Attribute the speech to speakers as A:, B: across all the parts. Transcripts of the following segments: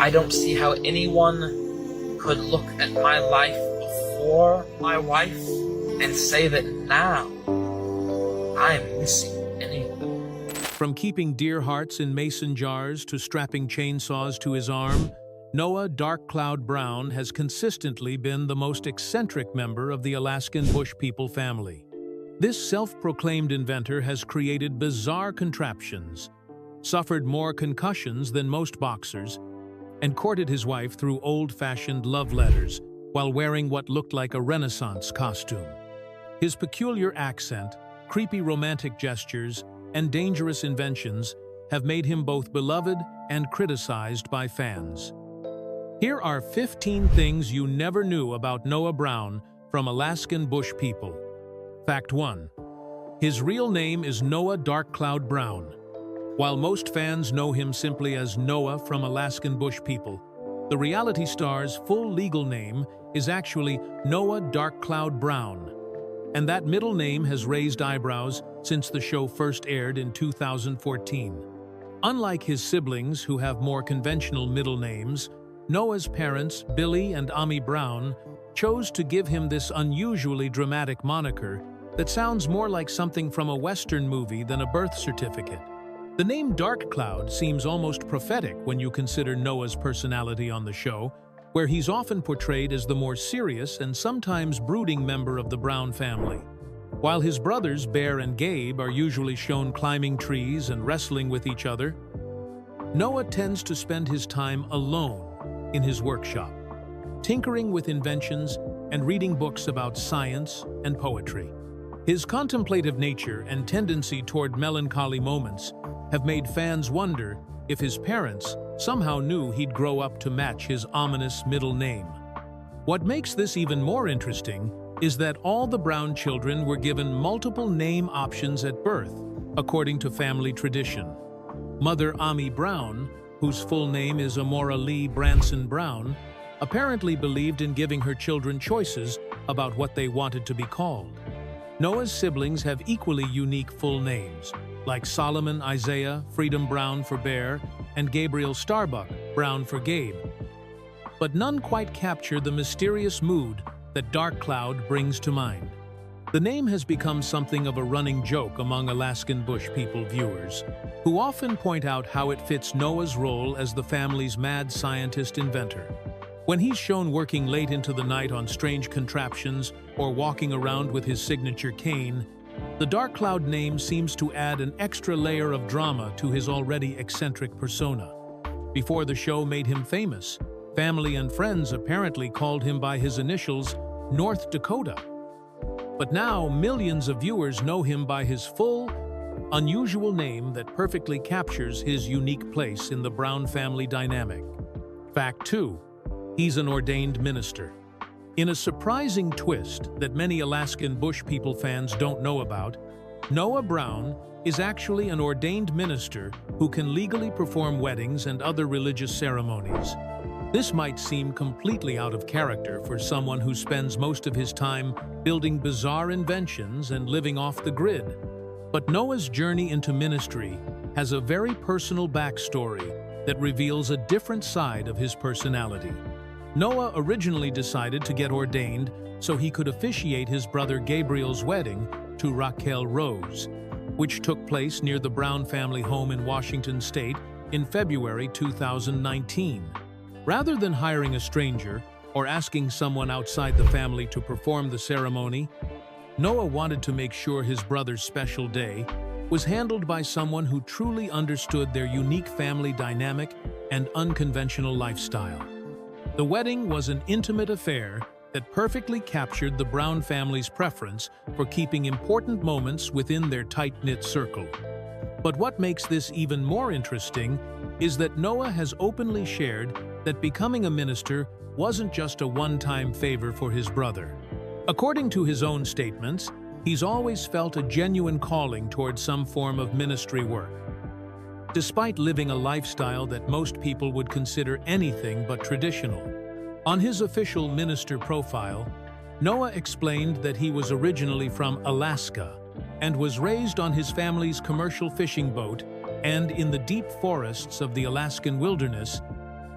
A: I don't see how anyone could look at my life before my wife and say that now I'm missing anything.
B: From keeping deer hearts in mason jars to strapping chainsaws to his arm, Noah Darkcloud Brown has consistently been the most eccentric member of the Alaskan Bush People family. This self-proclaimed inventor has created bizarre contraptions, suffered more concussions than most boxers, and courted his wife through old-fashioned love letters while wearing what looked like a Renaissance costume. His peculiar accent, creepy romantic gestures, and dangerous inventions have made him both beloved and criticized by fans. Here are 15 things you never knew about Noah Brown from Alaskan Bush People. Fact 1. His real name is Noah Darkcloud Brown. While most fans know him simply as Noah from Alaskan Bush People, the reality star's full legal name is actually Noah Darkcloud Brown, and that middle name has raised eyebrows since the show first aired in 2014. Unlike his siblings who have more conventional middle names, Noah's parents, Billy and Ami Brown, chose to give him this unusually dramatic moniker that sounds more like something from a Western movie than a birth certificate. The name Darkcloud seems almost prophetic when you consider Noah's personality on the show, where he's often portrayed as the more serious and sometimes brooding member of the Brown family. While his brothers, Bear and Gabe, are usually shown climbing trees and wrestling with each other, Noah tends to spend his time alone in his workshop, tinkering with inventions and reading books about science and poetry. His contemplative nature and tendency toward melancholy moments have made fans wonder if his parents somehow knew he'd grow up to match his ominous middle name. What makes this even more interesting is that all the Brown children were given multiple name options at birth, according to family tradition. Mother Ami Brown, whose full name is Amora Lee Branson Brown, apparently believed in giving her children choices about what they wanted to be called. Noah's siblings have equally unique full names, like Solomon Isaiah Freedom Brown for Bear and Gabriel Starbuck Brown for Gabe. But none quite capture the mysterious mood that Darkcloud brings to mind. The name has become something of a running joke among Alaskan Bush People viewers, who often point out how it fits Noah's role as the family's mad scientist inventor. When he's shown working late into the night on strange contraptions or walking around with his signature cane, the Darkcloud name seems to add an extra layer of drama to his already eccentric persona. Before the show made him famous, family and friends apparently called him by his initials, North Dakota. But now millions of viewers know him by his full, unusual name that perfectly captures his unique place in the Brown family dynamic. Fact 2. He's an ordained minister. In a surprising twist that many Alaskan Bush People fans don't know about, Noah Brown is actually an ordained minister who can legally perform weddings and other religious ceremonies. This might seem completely out of character for someone who spends most of his time building bizarre inventions and living off the grid. But Noah's journey into ministry has a very personal backstory that reveals a different side of his personality. Noah originally decided to get ordained so he could officiate his brother Gabriel's wedding to Raquel Rose, which took place near the Brown family home in Washington State in February 2019. Rather than hiring a stranger or asking someone outside the family to perform the ceremony, Noah wanted to make sure his brother's special day was handled by someone who truly understood their unique family dynamic and unconventional lifestyle. The wedding was an intimate affair that perfectly captured the Brown family's preference for keeping important moments within their tight-knit circle. But what makes this even more interesting is that Noah has openly shared that becoming a minister wasn't just a one-time favor for his brother. According to his own statements, he's always felt a genuine calling towards some form of ministry work. Despite living a lifestyle that most people would consider anything but traditional. On his official minister profile, Noah explained that he was originally from Alaska and was raised on his family's commercial fishing boat and in the deep forests of the Alaskan wilderness.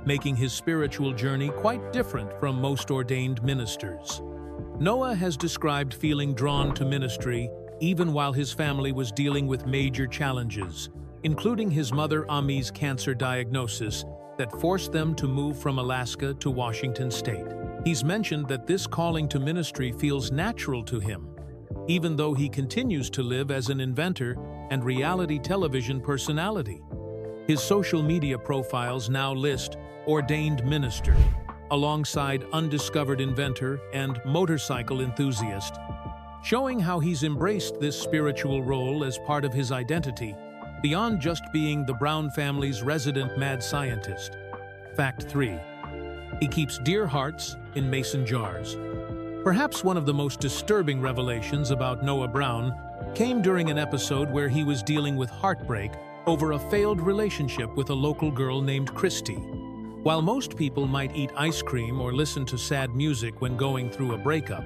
B: making his spiritual journey quite different from most ordained ministers. Noah has described feeling drawn to ministry even while his family was dealing with major challenges, including his mother Ami's cancer diagnosis that forced them to move from Alaska to Washington state. He's mentioned that this calling to ministry feels natural to him, even though he continues to live as an inventor and reality television personality. His social media profiles now list ordained minister, alongside undiscovered inventor and motorcycle enthusiast, showing how he's embraced this spiritual role as part of his identity, beyond just being the Brown family's resident mad scientist. Fact 3. He keeps deer hearts in mason jars. Perhaps one of the most disturbing revelations about Noah Brown came during an episode where he was dealing with heartbreak over a failed relationship with a local girl named Christy. While most people might eat ice cream or listen to sad music when going through a breakup,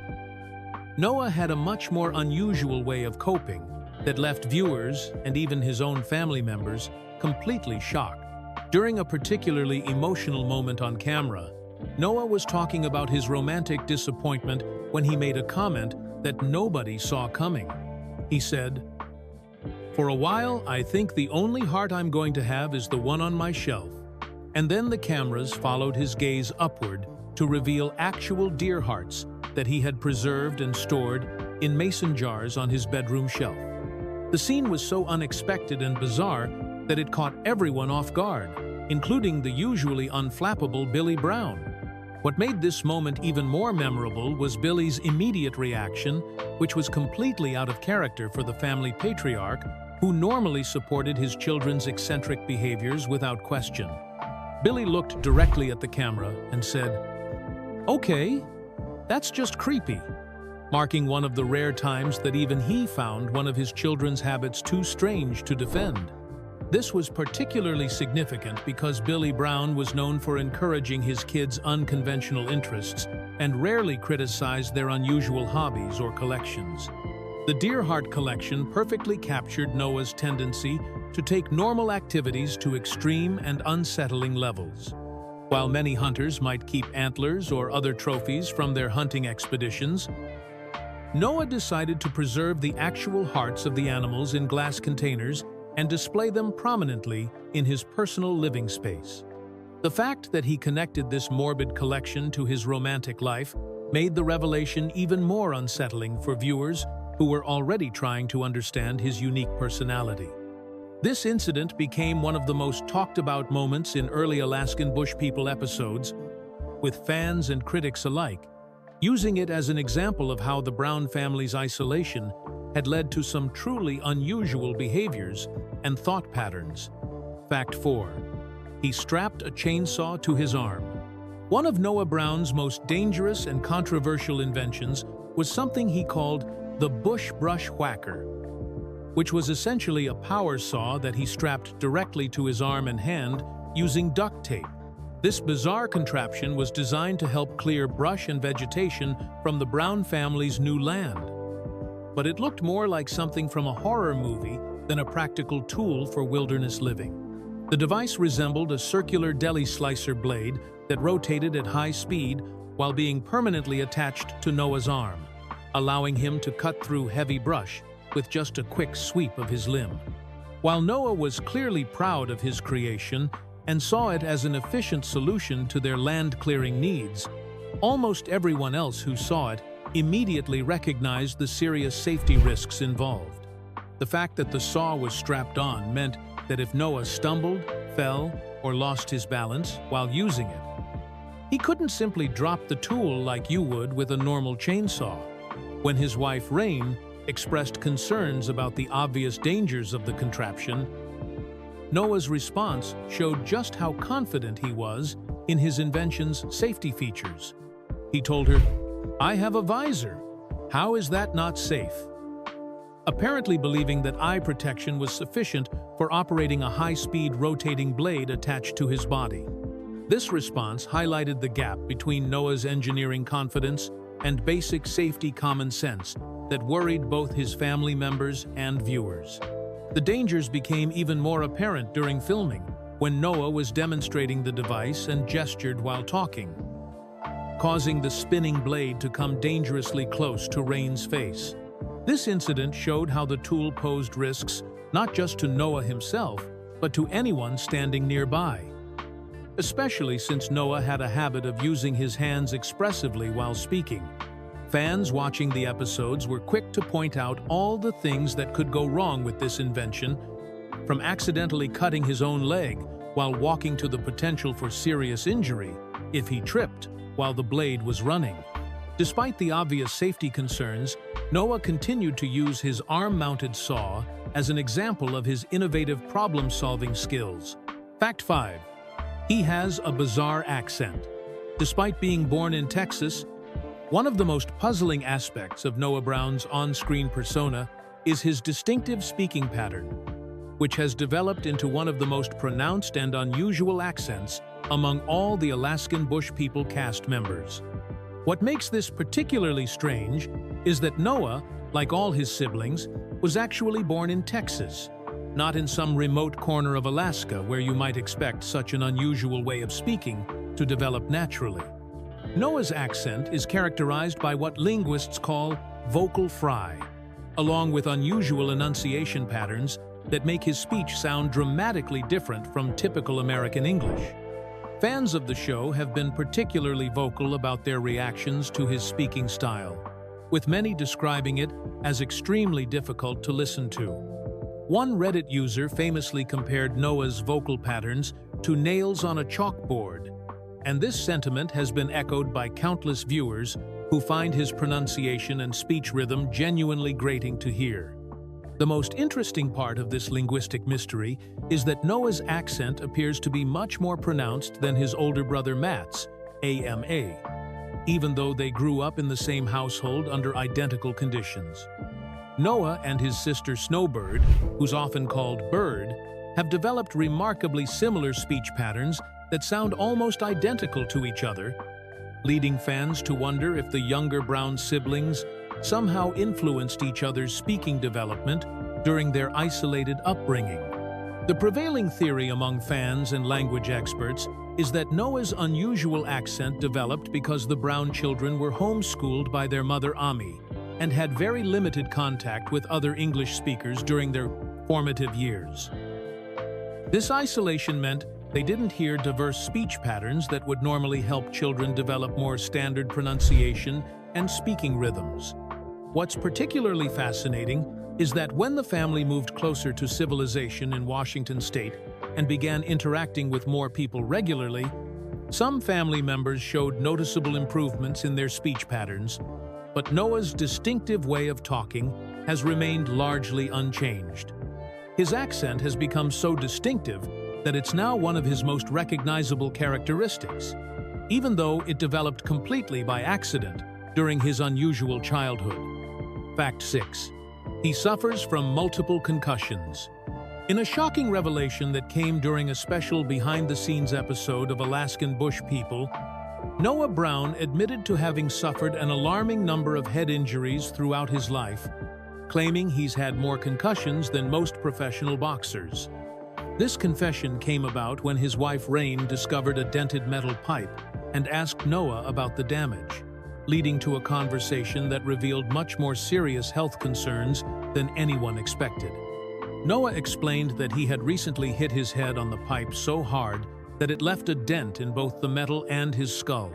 B: Noah had a much more unusual way of coping that left viewers, and even his own family members, completely shocked. During a particularly emotional moment on camera, Noah was talking about his romantic disappointment when he made a comment that nobody saw coming. He said, "For a while, I think the only heart I'm going to have is the one on my shelf." And then the cameras followed his gaze upward to reveal actual deer hearts that he had preserved and stored in mason jars on his bedroom shelf. The scene was so unexpected and bizarre that it caught everyone off guard, including the usually unflappable Billy Brown. What made this moment even more memorable was Billy's immediate reaction, which was completely out of character for the family patriarch, who normally supported his children's eccentric behaviors without question. Billy looked directly at the camera and said, "Okay, that's just creepy," marking one of the rare times that even he found one of his children's habits too strange to defend. This was particularly significant because Billy Brown was known for encouraging his kids' unconventional interests and rarely criticized their unusual hobbies or collections. The deer heart collection perfectly captured Noah's tendency to take normal activities to extreme and unsettling levels. While many hunters might keep antlers or other trophies from their hunting expeditions, Noah decided to preserve the actual hearts of the animals in glass containers and display them prominently in his personal living space. The fact that he connected this morbid collection to his romantic life made the revelation even more unsettling for viewers who were already trying to understand his unique personality. This incident became one of the most talked-about moments in early Alaskan Bush People episodes, with fans and critics alike, using it as an example of how the Brown family's isolation had led to some truly unusual behaviors and thought patterns. Fact 4. He strapped a chainsaw to his arm. One of Noah Brown's most dangerous and controversial inventions was something he called the bush brush whacker, which was essentially a power saw that he strapped directly to his arm and hand using duct tape. This bizarre contraption was designed to help clear brush and vegetation from the Brown family's new land. But it looked more like something from a horror movie than a practical tool for wilderness living. The device resembled a circular deli slicer blade that rotated at high speed while being permanently attached to Noah's arm, allowing him to cut through heavy brush with just a quick sweep of his limb. While Noah was clearly proud of his creation and saw it as an efficient solution to their land-clearing needs, almost everyone else who saw it immediately recognized the serious safety risks involved. The fact that the saw was strapped on meant that if Noah stumbled, fell, or lost his balance while using it, he couldn't simply drop the tool like you would with a normal chainsaw. When his wife, Rain, expressed concerns about the obvious dangers of the contraption, Noah's response showed just how confident he was in his invention's safety features. He told her, "I have a visor. How is that not safe?" Apparently believing that eye protection was sufficient for operating a high-speed rotating blade attached to his body. This response highlighted the gap between Noah's engineering confidence and basic safety common sense that worried both his family members and viewers. The dangers became even more apparent during filming, when Noah was demonstrating the device and gestured while talking, causing the spinning blade to come dangerously close to Rain's face. This incident showed how the tool posed risks not just to Noah himself, but to anyone standing nearby, especially since Noah had a habit of using his hands expressively while speaking. Fans watching the episodes were quick to point out all the things that could go wrong with this invention, from accidentally cutting his own leg while walking to the potential for serious injury if he tripped while the blade was running. Despite the obvious safety concerns, Noah continued to use his arm-mounted saw as an example of his innovative problem-solving skills. Fact 5. He has a bizarre accent. Despite being born in Texas, one of the most puzzling aspects of Noah Brown's on-screen persona is his distinctive speaking pattern, which has developed into one of the most pronounced and unusual accents among all the Alaskan Bush People cast members. What makes this particularly strange is that Noah, like all his siblings, was actually born in Texas, not in some remote corner of Alaska where you might expect such an unusual way of speaking to develop naturally. Noah's accent is characterized by what linguists call vocal fry, along with unusual enunciation patterns that make his speech sound dramatically different from typical American English. Fans of the show have been particularly vocal about their reactions to his speaking style, with many describing it as extremely difficult to listen to. One Reddit user famously compared Noah's vocal patterns to nails on a chalkboard, and this sentiment has been echoed by countless viewers who find his pronunciation and speech rhythm genuinely grating to hear. The most interesting part of this linguistic mystery is that Noah's accent appears to be much more pronounced than his older brother Matt's, AMA, even though they grew up in the same household under identical conditions. Noah and his sister Snowbird, who's often called Bird, have developed remarkably similar speech patterns that sound almost identical to each other, leading fans to wonder if the younger Brown siblings somehow influenced each other's speaking development during their isolated upbringing. The prevailing theory among fans and language experts is that Noah's unusual accent developed because the Brown children were homeschooled by their mother Ami and had very limited contact with other English speakers during their formative years. This isolation meant they didn't hear diverse speech patterns that would normally help children develop more standard pronunciation and speaking rhythms. What's particularly fascinating is that when the family moved closer to civilization in Washington state and began interacting with more people regularly, some family members showed noticeable improvements in their speech patterns, but Noah's distinctive way of talking has remained largely unchanged. His accent has become so distinctive that it's now one of his most recognizable characteristics, even though it developed completely by accident during his unusual childhood. Fact 6. He suffers from multiple concussions. In a shocking revelation that came during a special behind-the-scenes episode of Alaskan Bush People, Noah Brown admitted to having suffered an alarming number of head injuries throughout his life, claiming he's had more concussions than most professional boxers. This confession came about when his wife Rain discovered a dented metal pipe and asked Noah about the damage, leading to a conversation that revealed much more serious health concerns than anyone expected. Noah explained that he had recently hit his head on the pipe so hard that it left a dent in both the metal and his skull.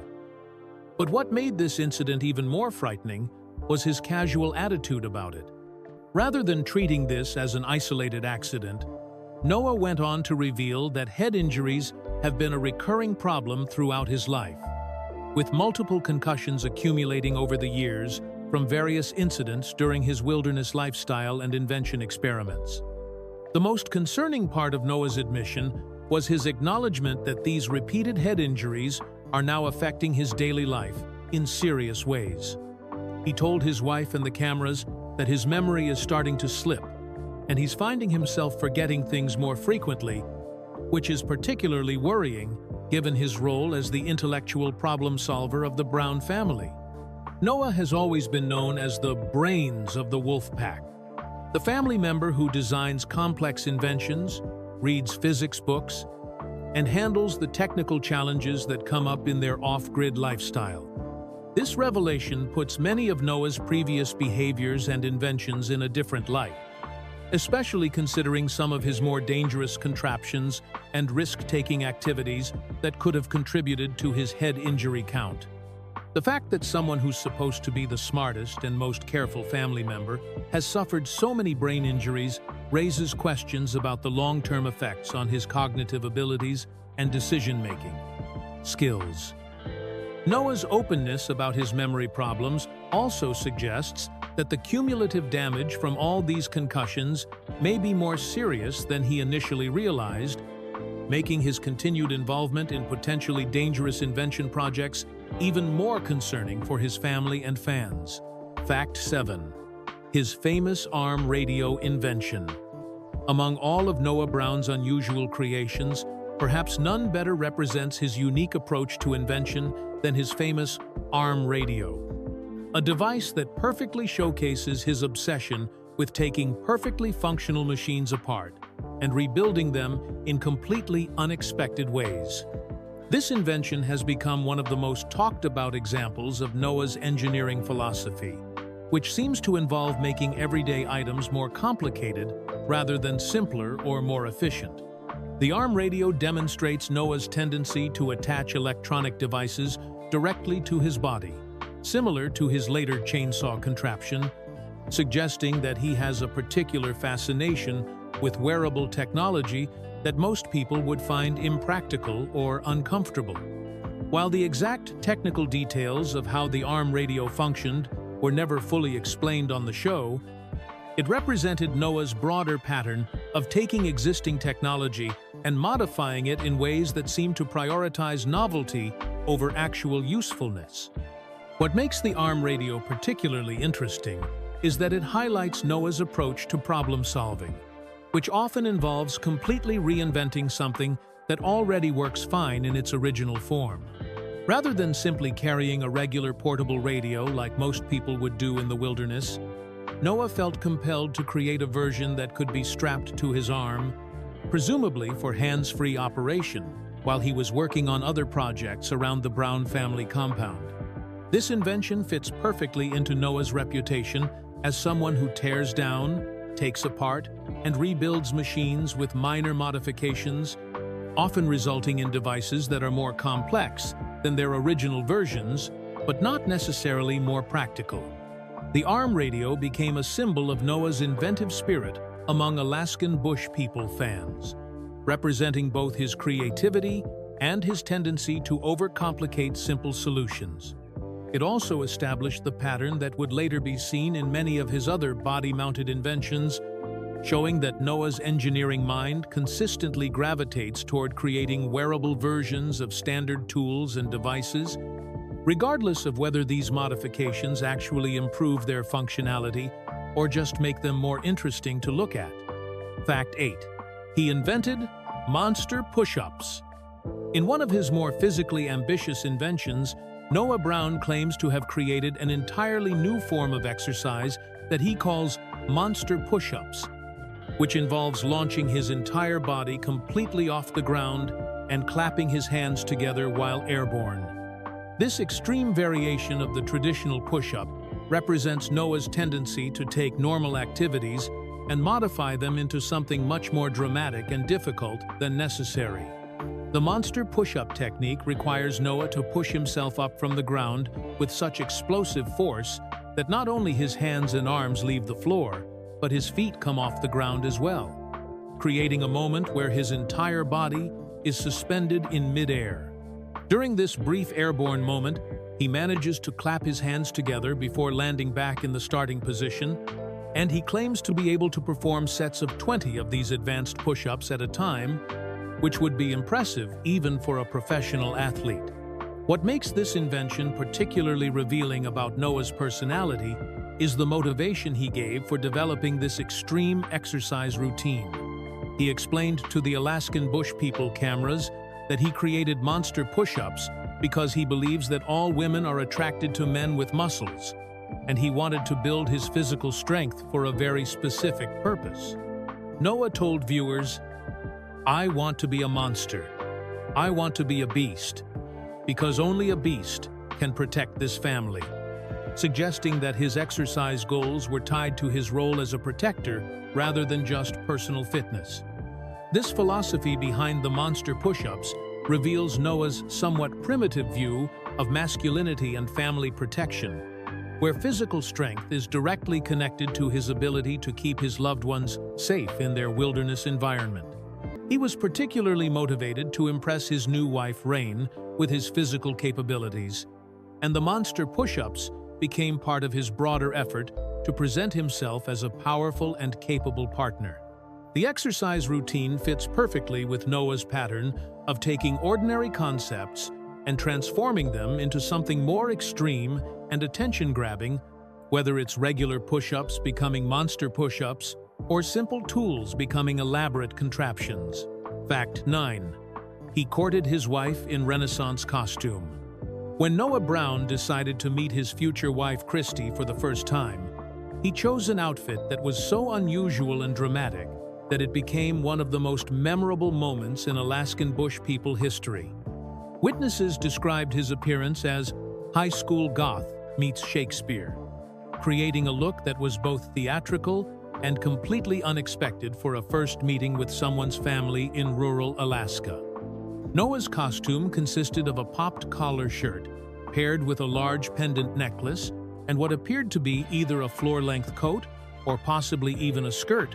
B: But what made this incident even more frightening was his casual attitude about it. Rather than treating this as an isolated accident, Noah went on to reveal that head injuries have been a recurring problem throughout his life, with multiple concussions accumulating over the years from various incidents during his wilderness lifestyle and invention experiments. The most concerning part of Noah's admission was his acknowledgement that these repeated head injuries are now affecting his daily life in serious ways. He told his wife and the cameras that his memory is starting to slip, and he's finding himself forgetting things more frequently, which is particularly worrying given his role as the intellectual problem solver of the Brown family. Noah has always been known as the brains of the wolf pack, the family member who designs complex inventions, reads physics books, and handles the technical challenges that come up in their off-grid lifestyle. This revelation puts many of Noah's previous behaviors and inventions in a different light, especially considering some of his more dangerous contraptions and risk-taking activities that could have contributed to his head injury count. The fact that someone who's supposed to be the smartest and most careful family member has suffered so many brain injuries raises questions about the long-term effects on his cognitive abilities and decision-making skills. Noah's openness about his memory problems also suggests that the cumulative damage from all these concussions may be more serious than he initially realized, making his continued involvement in potentially dangerous invention projects even more concerning for his family and fans. Fact 7. His famous arm radio invention. Among all of Noah Brown's unusual creations, perhaps none better represents his unique approach to invention than his famous arm radio, a device that perfectly showcases his obsession with taking perfectly functional machines apart and rebuilding them in completely unexpected ways. This invention has become one of the most talked about examples of Noah's engineering philosophy, which seems to involve making everyday items more complicated rather than simpler or more efficient. The arm radio demonstrates Noah's tendency to attach electronic devices directly to his body, similar to his later chainsaw contraption, suggesting that he has a particular fascination with wearable technology that most people would find impractical or uncomfortable. While the exact technical details of how the arm radio functioned were never fully explained on the show, it represented Noah's broader pattern of taking existing technology and modifying it in ways that seem to prioritize novelty over actual usefulness. What makes the arm radio particularly interesting is that it highlights Noah's approach to problem solving, which often involves completely reinventing something that already works fine in its original form. Rather than simply carrying a regular portable radio like most people would do in the wilderness, Noah felt compelled to create a version that could be strapped to his arm, presumably for hands-free operation, while he was working on other projects around the Brown family compound. This invention fits perfectly into Noah's reputation as someone who tears down, takes apart, and rebuilds machines with minor modifications, often resulting in devices that are more complex than their original versions, but not necessarily more practical. The arm radio became a symbol of Noah's inventive spirit among Alaskan Bush People fans, representing both his creativity and his tendency to overcomplicate simple solutions. It also established the pattern that would later be seen in many of his other body-mounted inventions, showing that Noah's engineering mind consistently gravitates toward creating wearable versions of standard tools and devices, regardless of whether these modifications actually improve their functionality or just make them more interesting to look at. Fact 8. He invented monster push-ups. In one of his more physically ambitious inventions, Noah Brown claims to have created an entirely new form of exercise that he calls monster push-ups, which involves launching his entire body completely off the ground and clapping his hands together while airborne. This extreme variation of the traditional push-up represents Noah's tendency to take normal activities and modify them into something much more dramatic and difficult than necessary. The monster push-up technique requires Noah to push himself up from the ground with such explosive force that not only his hands and arms leave the floor, but his feet come off the ground as well, creating a moment where his entire body is suspended in midair. During this brief airborne moment, he manages to clap his hands together before landing back in the starting position, and he claims to be able to perform sets of 20 of these advanced push-ups at a time, which would be impressive even for a professional athlete. What makes this invention particularly revealing about Noah's personality is the motivation he gave for developing this extreme exercise routine. He explained to the Alaskan Bush People cameras that he created monster push-ups because he believes that all women are attracted to men with muscles, and he wanted to build his physical strength for a very specific purpose. Noah told viewers, "I want to be a monster. "I want to be a beast, because only a beast can protect this family," suggesting that his exercise goals were tied to his role as a protector rather than just personal fitness. This philosophy behind the monster push-ups reveals Noah's somewhat primitive view of masculinity and family protection, where physical strength is directly connected to his ability to keep his loved ones safe in their wilderness environment. He was particularly motivated to impress his new wife, Rain, with his physical capabilities, and the monster push-ups became part of his broader effort to present himself as a powerful and capable partner. The exercise routine fits perfectly with Noah's pattern of taking ordinary concepts and transforming them into something more extreme and attention-grabbing, whether it's regular push-ups becoming monster push-ups or simple tools becoming elaborate contraptions. Fact 9. He courted his wife in Renaissance costume. When Noah Brown decided to meet his future wife Christy for the first time, he chose an outfit that was so unusual and dramatic that it became one of the most memorable moments in Alaskan Bush People history. Witnesses described his appearance as high school goth meets Shakespeare, creating a look that was both theatrical and completely unexpected for a first meeting with someone's family in rural Alaska. Noah's costume consisted of a popped collar shirt, paired with a large pendant necklace, and what appeared to be either a floor-length coat or possibly even a skirt,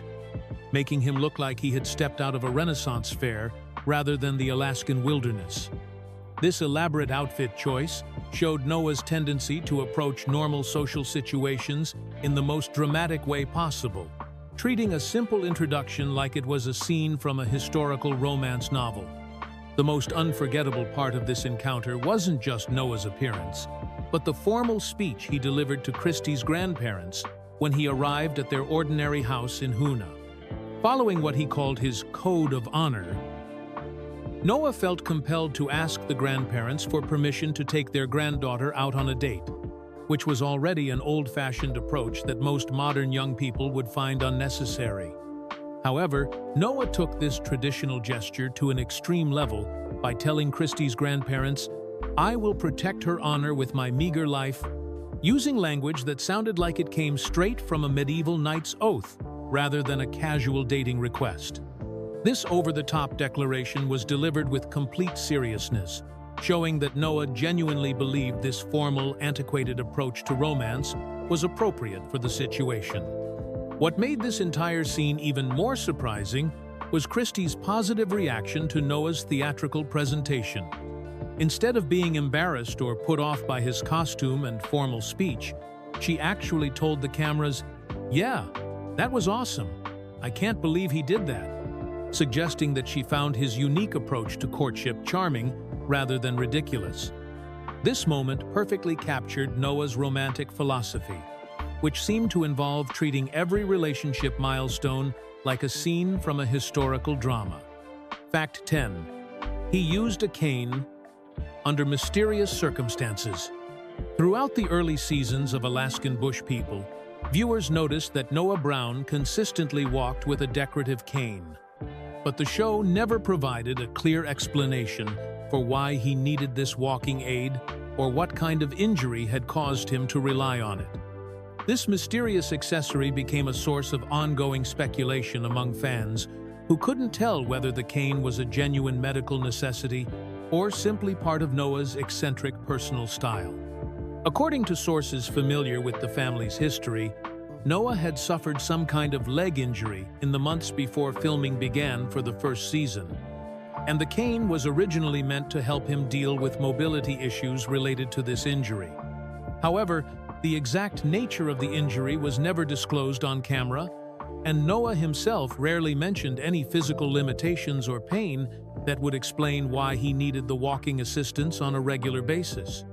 B: making him look like he had stepped out of a Renaissance fair rather than the Alaskan wilderness. This elaborate outfit choice showed Noah's tendency to approach normal social situations in the most dramatic way possible, treating a simple introduction like it was a scene from a historical romance novel. The most unforgettable part of this encounter wasn't just Noah's appearance, but the formal speech he delivered to Christy's grandparents when he arrived at their ordinary house in Hoona. Following what he called his code of honor, Noah felt compelled to ask the grandparents for permission to take their granddaughter out on a date, which was already an old-fashioned approach that most modern young people would find unnecessary. However, Noah took this traditional gesture to an extreme level by telling Christy's grandparents, "I will protect her honor with my meager life," using language that sounded like it came straight from a medieval knight's oath rather than a casual dating request. This over-the-top declaration was delivered with complete seriousness, showing that Noah genuinely believed this formal, antiquated approach to romance was appropriate for the situation. What made this entire scene even more surprising was Christy's positive reaction to Noah's theatrical presentation. Instead of being embarrassed or put off by his costume and formal speech, she actually told the cameras, "Yeah, that was awesome. I can't believe he did that," suggesting that she found his unique approach to courtship charming rather than ridiculous. This moment perfectly captured Noah's romantic philosophy, which seemed to involve treating every relationship milestone like a scene from a historical drama. Fact 10. He used a cane under mysterious circumstances. Throughout the early seasons of Alaskan Bush People, viewers noticed that Noah Brown consistently walked with a decorative cane. But the show never provided a clear explanation for why he needed this walking aid or what kind of injury had caused him to rely on it. This mysterious accessory became a source of ongoing speculation among fans who couldn't tell whether the cane was a genuine medical necessity or simply part of Noah's eccentric personal style. According to sources familiar with the family's history, Noah had suffered some kind of leg injury in the months before filming began for the first season, and the cane was originally meant to help him deal with mobility issues related to this injury. However, the exact nature of the injury was never disclosed on camera, and Noah himself rarely mentioned any physical limitations or pain that would explain why he needed the walking assistance on a regular basis.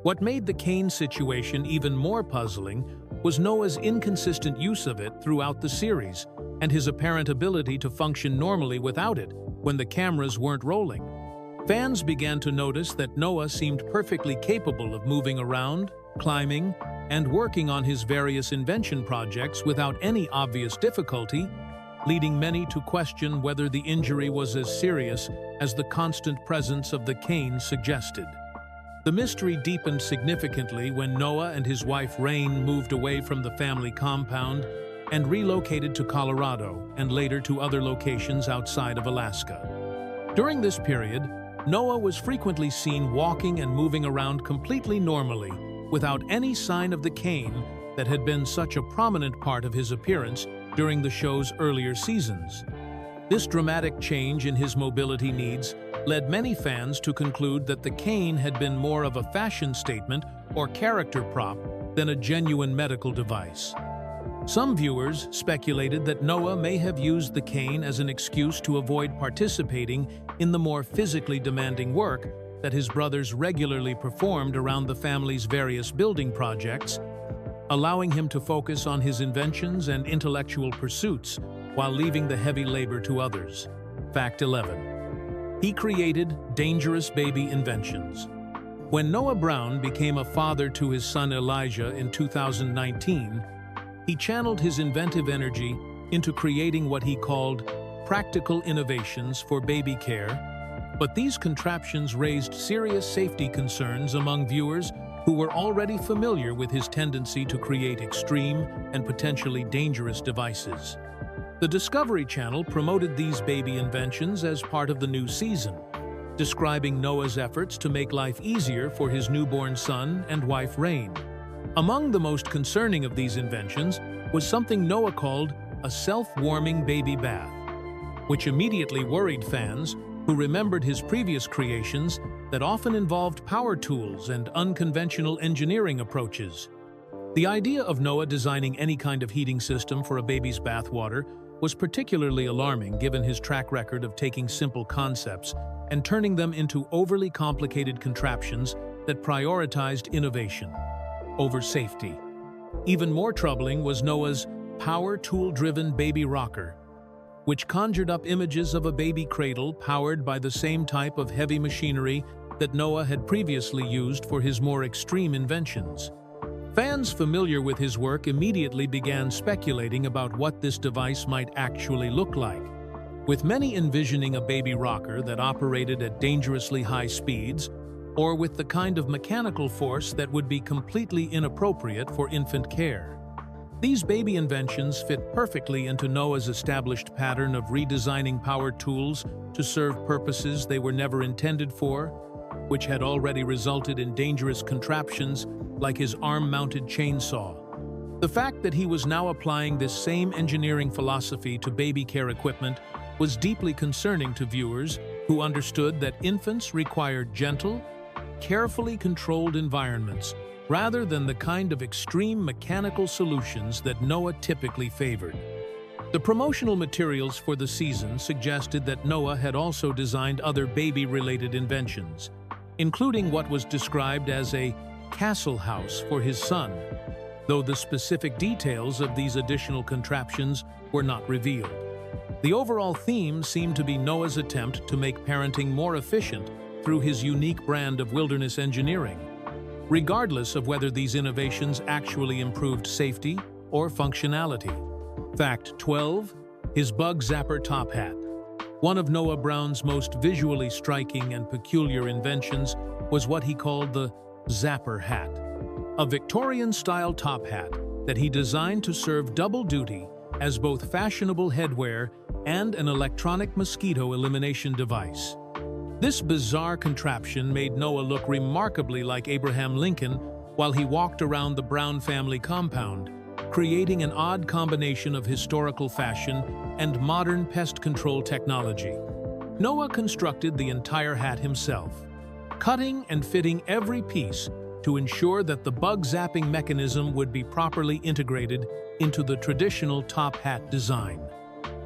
B: What made the cane situation even more puzzling was Noah's inconsistent use of it throughout the series, and his apparent ability to function normally without it when the cameras weren't rolling. Fans began to notice that Noah seemed perfectly capable of moving around, climbing, and working on his various invention projects without any obvious difficulty, leading many to question whether the injury was as serious as the constant presence of the cane suggested. The mystery deepened significantly when Noah and his wife Rain moved away from the family compound and relocated to Colorado and later to other locations outside of Alaska. During this period, Noah was frequently seen walking and moving around completely normally, without any sign of the cane that had been such a prominent part of his appearance during the show's earlier seasons. This dramatic change in his mobility needs led many fans to conclude that the cane had been more of a fashion statement or character prop than a genuine medical device. Some viewers speculated that Noah may have used the cane as an excuse to avoid participating in the more physically demanding work that his brothers regularly performed around the family's various building projects, allowing him to focus on his inventions and intellectual pursuits while leaving the heavy labor to others. Fact 11. He created dangerous baby inventions. When Noah Brown became a father to his son Elijah in 2019, he channeled his inventive energy into creating what he called practical innovations for baby care, but these contraptions raised serious safety concerns among viewers who were already familiar with his tendency to create extreme and potentially dangerous devices. The Discovery Channel promoted these baby inventions as part of the new season, describing Noah's efforts to make life easier for his newborn son and wife Rain. Among the most concerning of these inventions was something Noah called a self-warming baby bath, which immediately worried fans who remembered his previous creations that often involved power tools and unconventional engineering approaches. The idea of Noah designing any kind of heating system for a baby's bathwater was particularly alarming given his track record of taking simple concepts and turning them into overly complicated contraptions that prioritized innovation over safety. Even more troubling was Noah's power tool-driven baby rocker, which conjured up images of a baby cradle powered by the same type of heavy machinery that Noah had previously used for his more extreme inventions. Fans familiar with his work immediately began speculating about what this device might actually look like, with many envisioning a baby rocker that operated at dangerously high speeds, or with the kind of mechanical force that would be completely inappropriate for infant care. These baby inventions fit perfectly into Noah's established pattern of redesigning power tools to serve purposes they were never intended for, which had already resulted in dangerous contraptions like his arm-mounted chainsaw. The fact that he was now applying this same engineering philosophy to baby care equipment was deeply concerning to viewers who understood that infants required gentle, carefully controlled environments rather than the kind of extreme mechanical solutions that Noah typically favored. The promotional materials for the season suggested that Noah had also designed other baby-related inventions, including what was described as a castle house for his son, though the specific details of these additional contraptions were not revealed. The overall theme seemed to be Noah's attempt to make parenting more efficient through his unique brand of wilderness engineering, regardless of whether these innovations actually improved safety or functionality. Fact 12. His bug zapper top hat. One of Noah Brown's most visually striking and peculiar inventions was what he called the zapper hat, a Victorian-style top hat that he designed to serve double duty as both fashionable headwear and an electronic mosquito elimination device. This bizarre contraption made Noah look remarkably like Abraham Lincoln while he walked around the Brown family compound, creating an odd combination of historical fashion and modern pest control technology. Noah constructed the entire hat himself, cutting and fitting every piece to ensure that the bug zapping mechanism would be properly integrated into the traditional top hat design.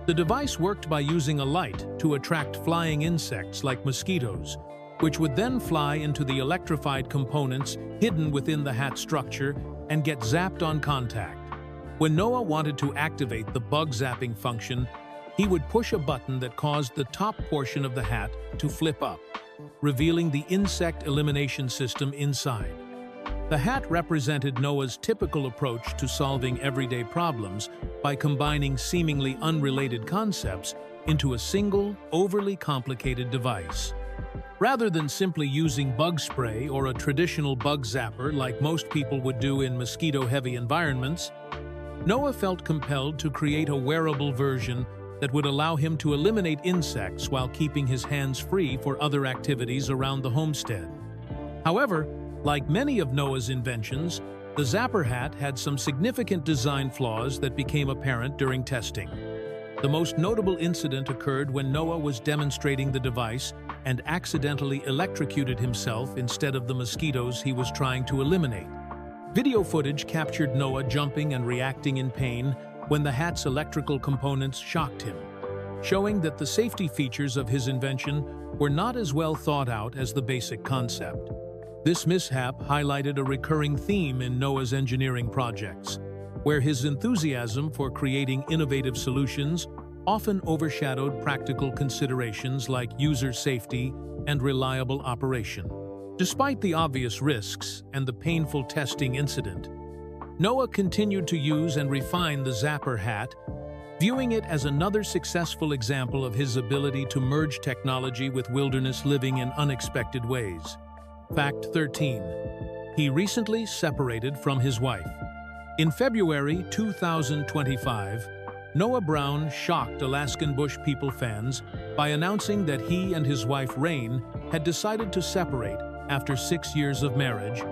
B: The device worked by using a light to attract flying insects like mosquitoes, which would then fly into the electrified components hidden within the hat structure and get zapped on contact. When Noah wanted to activate the bug zapping function, he would push a button that caused the top portion of the hat to flip up, revealing the insect elimination system inside. The hat represented Noah's typical approach to solving everyday problems by combining seemingly unrelated concepts into a single, overly complicated device. Rather than simply using bug spray or a traditional bug zapper like most people would do in mosquito-heavy environments, Noah felt compelled to create a wearable version that would allow him to eliminate insects while keeping his hands free for other activities around the homestead. However, like many of Noah's inventions, the zapper hat had some significant design flaws that became apparent during testing. The most notable incident occurred when Noah was demonstrating the device and accidentally electrocuted himself instead of the mosquitoes he was trying to eliminate. Video footage captured Noah jumping and reacting in pain when the hat's electrical components shocked him, showing that the safety features of his invention were not as well thought out as the basic concept. This mishap highlighted a recurring theme in Noah's engineering projects, where his enthusiasm for creating innovative solutions often overshadowed practical considerations like user safety and reliable operation. Despite the obvious risks and the painful testing incident, Noah continued to use and refine the zapper hat, viewing it as another successful example of his ability to merge technology with wilderness living in unexpected ways. Fact 13. He recently separated from his wife. In February 2025, Noah Brown shocked Alaskan Bush People fans by announcing that he and his wife Rain had decided to separate after 6 years of marriage,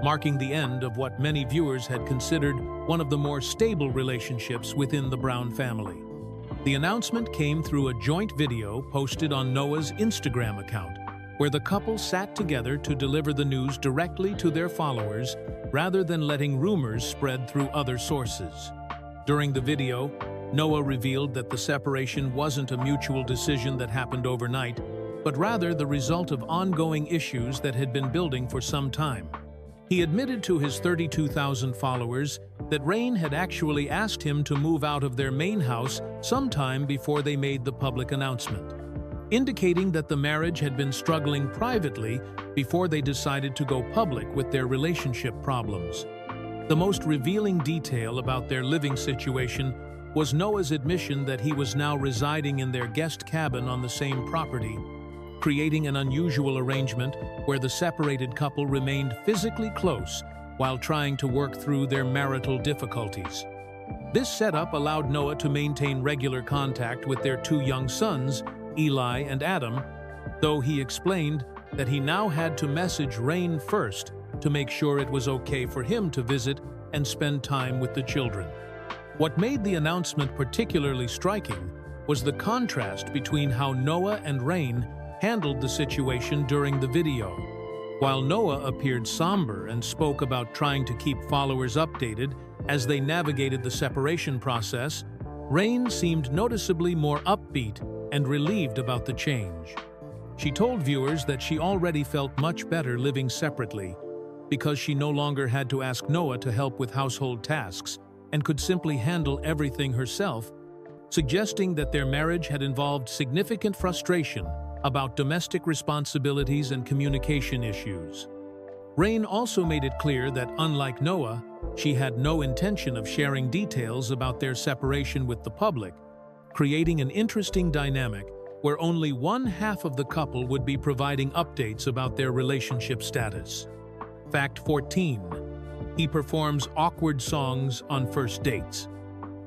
B: marking the end of what many viewers had considered one of the more stable relationships within the Brown family. The announcement came through a joint video posted on Noah's Instagram account, where the couple sat together to deliver the news directly to their followers rather than letting rumors spread through other sources. During the video, Noah revealed that the separation wasn't a mutual decision that happened overnight, but rather the result of ongoing issues that had been building for some time. He admitted to his 32,000 followers that Rain had actually asked him to move out of their main house sometime before they made the public announcement, indicating that the marriage had been struggling privately before they decided to go public with their relationship problems. The most revealing detail about their living situation was Noah's admission that he was now residing in their guest cabin on the same property, creating an unusual arrangement where the separated couple remained physically close while trying to work through their marital difficulties. This setup allowed Noah to maintain regular contact with their 2 young sons, Eli and Adam, though he explained that he now had to message Rain first to make sure it was okay for him to visit and spend time with the children. What made the announcement particularly striking was the contrast between how Noah and Rain handled the situation during the video. While Noah appeared somber and spoke about trying to keep followers updated as they navigated the separation process, Rain seemed noticeably more upbeat and relieved about the change. She told viewers that she already felt much better living separately because she no longer had to ask Noah to help with household tasks and could simply handle everything herself, suggesting that their marriage had involved significant frustration about domestic responsibilities and communication issues. Rain also made it clear that, unlike Noah, she had no intention of sharing details about their separation with the public, creating an interesting dynamic where only one half of the couple would be providing updates about their relationship status. Fact 14. He performs awkward songs on first dates.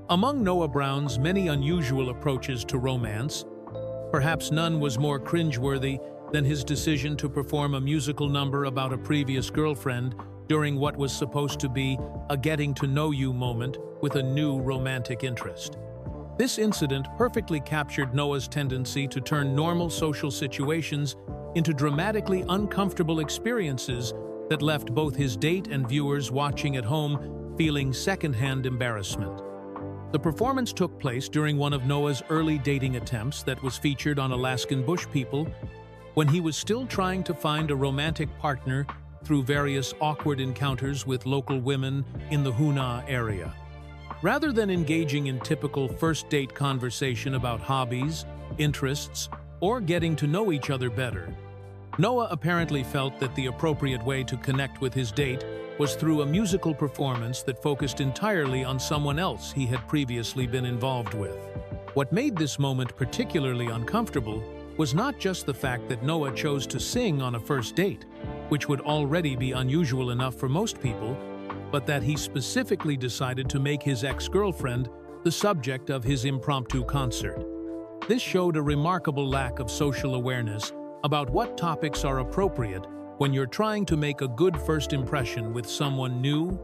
B: Among Noah Brown's many unusual approaches to romance, perhaps none was more cringeworthy than his decision to perform a musical number about a previous girlfriend during what was supposed to be a getting-to-know-you moment with a new romantic interest. This incident perfectly captured Noah's tendency to turn normal social situations into dramatically uncomfortable experiences that left both his date and viewers watching at home feeling secondhand embarrassment. The performance took place during one of Noah's early dating attempts that was featured on Alaskan Bush People, when he was still trying to find a romantic partner through various awkward encounters with local women in the Hoonah area. Rather than engaging in typical first-date conversation about hobbies, interests, or getting to know each other better, Noah apparently felt that the appropriate way to connect with his date was through a musical performance that focused entirely on someone else he had previously been involved with. What made this moment particularly uncomfortable was not just the fact that Noah chose to sing on a first date, which would already be unusual enough for most people, but that he specifically decided to make his ex-girlfriend the subject of his impromptu concert. This showed a remarkable lack of social awareness about what topics are appropriate when you're trying to make a good first impression with someone new,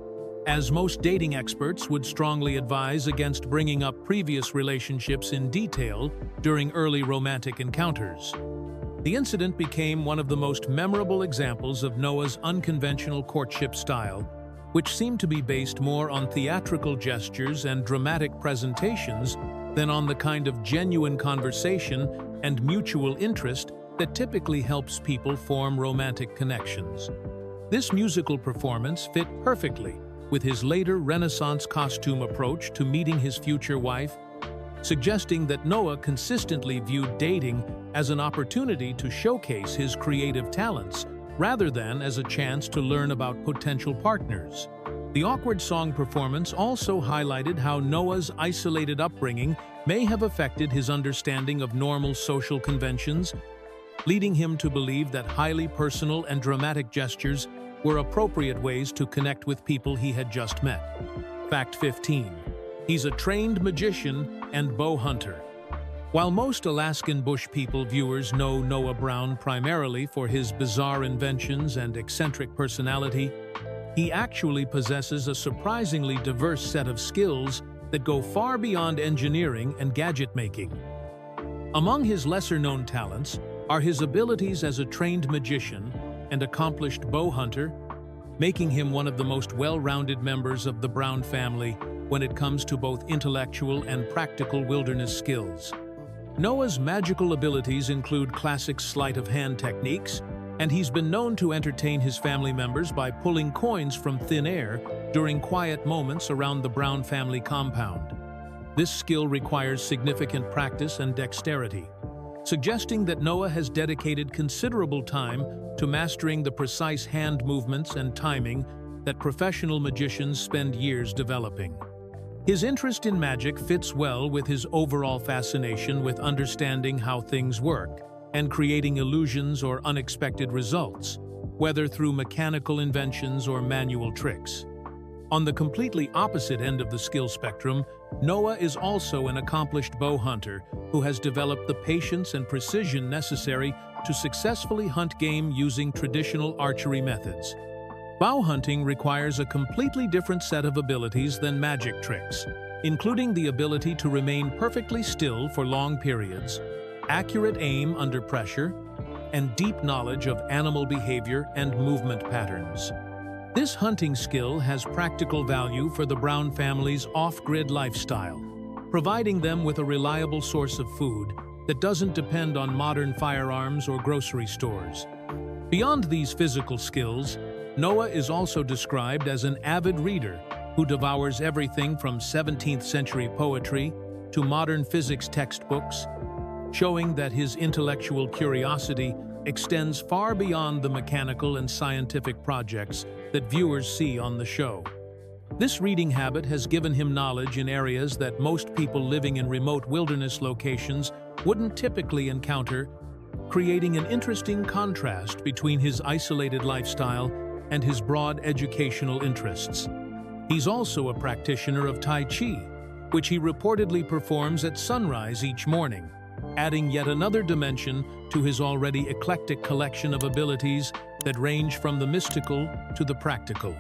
B: as most dating experts would strongly advise against bringing up previous relationships in detail during early romantic encounters. The incident became one of the most memorable examples of Noah's unconventional courtship style, which seemed to be based more on theatrical gestures and dramatic presentations than on the kind of genuine conversation and mutual interest that typically helps people form romantic connections. This musical performance fit perfectly with his later Renaissance costume approach to meeting his future wife, suggesting that Noah consistently viewed dating as an opportunity to showcase his creative talents rather than as a chance to learn about potential partners. The awkward song performance also highlighted how Noah's isolated upbringing may have affected his understanding of normal social conventions, leading him to believe that highly personal and dramatic gestures were appropriate ways to connect with people he had just met. Fact 15. He's a trained magician and bow hunter. While most Alaskan Bush People viewers know Noah Brown primarily for his bizarre inventions and eccentric personality, he actually possesses a surprisingly diverse set of skills that go far beyond engineering and gadget making. Among his lesser-known talents are his abilities as a trained magician and accomplished bow hunter, making him one of the most well-rounded members of the Brown family when it comes to both intellectual and practical wilderness skills. Noah's magical abilities include classic sleight-of-hand techniques, and he's been known to entertain his family members by pulling coins from thin air during quiet moments around the Brown family compound. This skill requires significant practice and dexterity, suggesting that Noah has dedicated considerable time to mastering the precise hand movements and timing that professional magicians spend years developing. His interest in magic fits well with his overall fascination with understanding how things work and creating illusions or unexpected results, whether through mechanical inventions or manual tricks. On the completely opposite end of the skill spectrum, Noah is also an accomplished bow hunter who has developed the patience and precision necessary to successfully hunt game using traditional archery methods. Bow hunting requires a completely different set of abilities than magic tricks, including the ability to remain perfectly still for long periods, accurate aim under pressure, and deep knowledge of animal behavior and movement patterns. This hunting skill has practical value for the Brown family's off-grid lifestyle, providing them with a reliable source of food that doesn't depend on modern firearms or grocery stores. Beyond these physical skills, Noah is also described as an avid reader who devours everything from 17th century poetry to modern physics textbooks, showing that his intellectual curiosity extends far beyond the mechanical and scientific projects that viewers see on the show. This reading habit has given him knowledge in areas that most people living in remote wilderness locations wouldn't typically encounter, creating an interesting contrast between his isolated lifestyle and his broad educational interests. He's also a practitioner of Tai Chi, which he reportedly performs at sunrise each morning, adding yet another dimension to his already eclectic collection of abilities that range from the mystical to the practical.